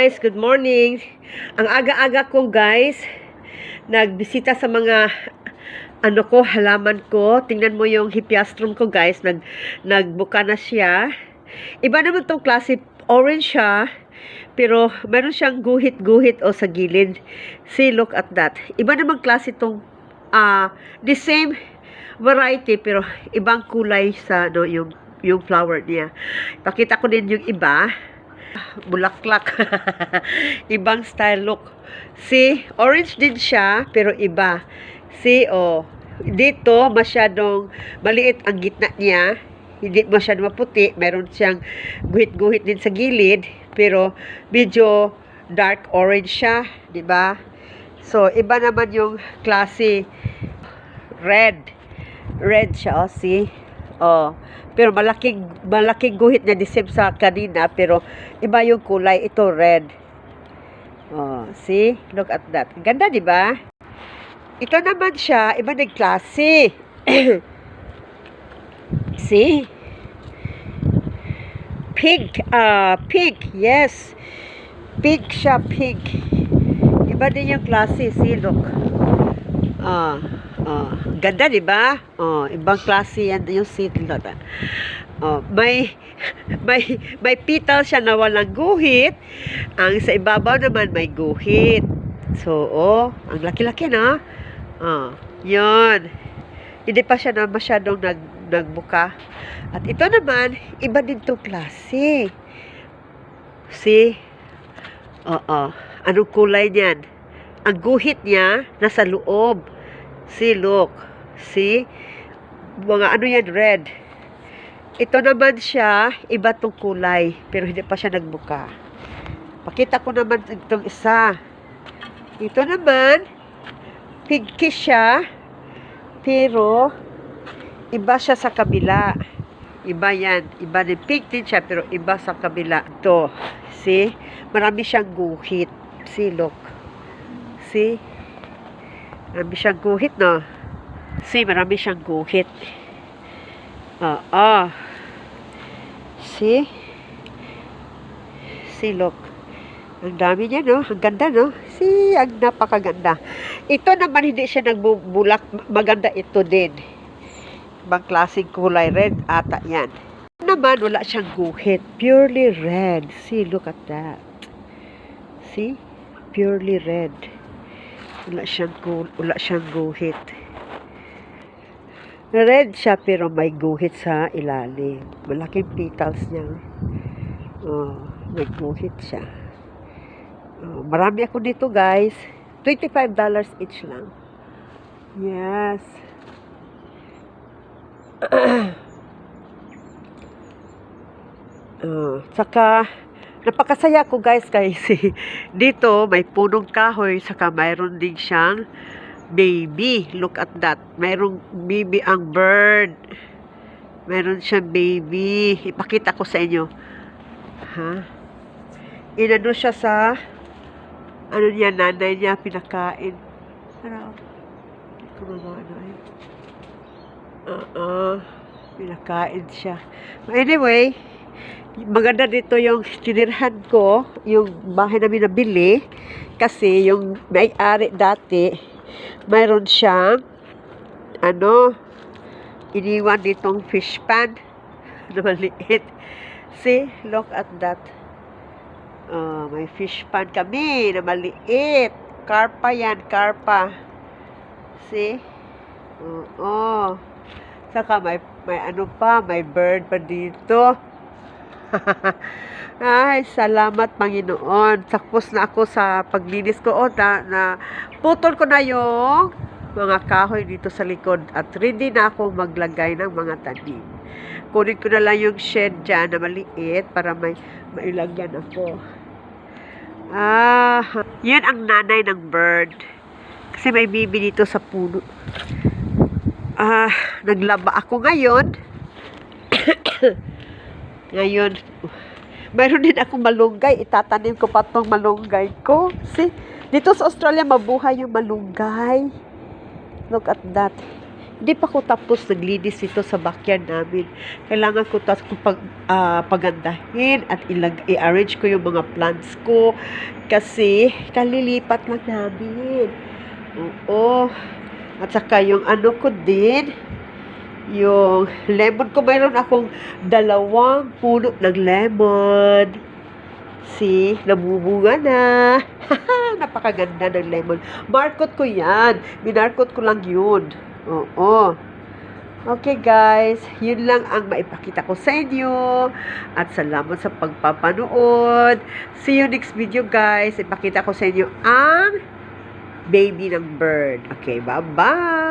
guys, good morning. Ang aga-aga ko guys, nagbisita sa mga halaman ko. Tingnan mo yung hippeastrum ko guys, nagbuka na siya. Iba naman tong klase, orange siya, pero meron siyang guhit-guhit sa gilid. See, look at that. Iba naman klase tong the same variety pero ibang kulay sa yung flower niya. Pakita ko din yung iba. Bulaklak. Ibang style, look. See, orange din siya, pero iba. See, dito, masyadong maliit ang gitna niya. Hindi masyadong maputi. Meron siyang guhit-guhit din sa gilid, pero medyo dark orange siya, di ba? So, iba naman yung klase red. Red siya, see? Pero malaking guhit niya, the same sa kanina, pero iba yung kulay. Ito red. See? Look at that. Ganda, di ba? Ito naman siya, iba ng klase. See? Pink. Pink. Yes. Pink siya, pink. Iba din yung klase. See, look. Ganda, di ba? Ibang klase yan yung seedlot. May petal siya na walang guhit. Ang sa ibabaw naman may guhit. So, ang laki-laki na. Yun. Hindi pa siya na masyadong nagbuka. At ito naman, iba din itong klase. See? Anong kulay niyan? Ang guhit niya, nasa loob. See, look. See? Mga yan, red. Ito naman siya, iba tong kulay, pero hindi pa siya nagbuka. Pakita ko naman itong isa. Ito naman, pinkish siya, pero iba siya sa kabila. Iba yan. Iba din. Pink din siya, pero iba sa kabila. Ito. See? Marami siyang guhit. See, look. See? Marami siyang guhit, no? See, marami siyang guhit. See? See, look. Ang dami niya, no? Ang ganda, no? See, ang napakaganda. Ito naman, hindi siya nagbubulak. Maganda ito din. Ibang klaseng kulay. Red ata yan. Naman, wala siyang guhit. Purely red. See, look at that. See? Purely red. Wala siyang guhit. Red siya pero may guhit sa ilalim. Malaking petals niya. May guhit siya. Marami ako dito guys. $25 each lang. Yes. Saka napakasaya ko guys kasi dito may punong kahoy saka mayroon din siyang baby. Look at that. Mayroong baby ang bird. Mayroon siyang baby. Ipakita ko sa inyo. Inano siya sa niya, nanay niya pinakain. Pinakain siya. Anyway, maganda dito yung tinirhan ko, yung bahay namin nabili, kasi yung may-ari dati, mayroon siyang, iniwan ditong fish pan, na maliit. See, look at that. May fish pan kami, na maliit. Karpa yan, karpa. See? Saka may may bird pa dito. Ay, salamat Panginoon. Tapos na ako sa paglinis ko. Na putol ko na yung mga kahoy dito sa likod. At ready na ako maglagay ng mga tanim. Kunin ko na lang yung shed dyan na maliit para mailagyan ako. Yan ang nanay ng bird. Kasi may bibi dito sa puno. Naglaba ako ngayon. Ngayon, mayroon din akong malunggay. Itatanim ko pa tong malunggay ko. See? Dito sa Australia, mabuhay yung malunggay. Look at that. Hindi pa ko tapos naglinis ito sa backyard namin. Kailangan ko tapos pagandahin at i-arrange ko yung mga plants ko kasi kalilipat lang namin. Oo. At saka yung ano ko din, yung lemon ko, mayroon akong 2 puno ng lemon. See, nabumunga na. Napakaganda ng lemon. Markot ko yan. Minarkot ko lang yun. Oo. Okay guys, yun lang ang maipakita ko sa inyo. At salamat sa pagpapanood. See you next video guys. Ipakita ko sa inyo ang baby ng bird. Okay, bye-bye!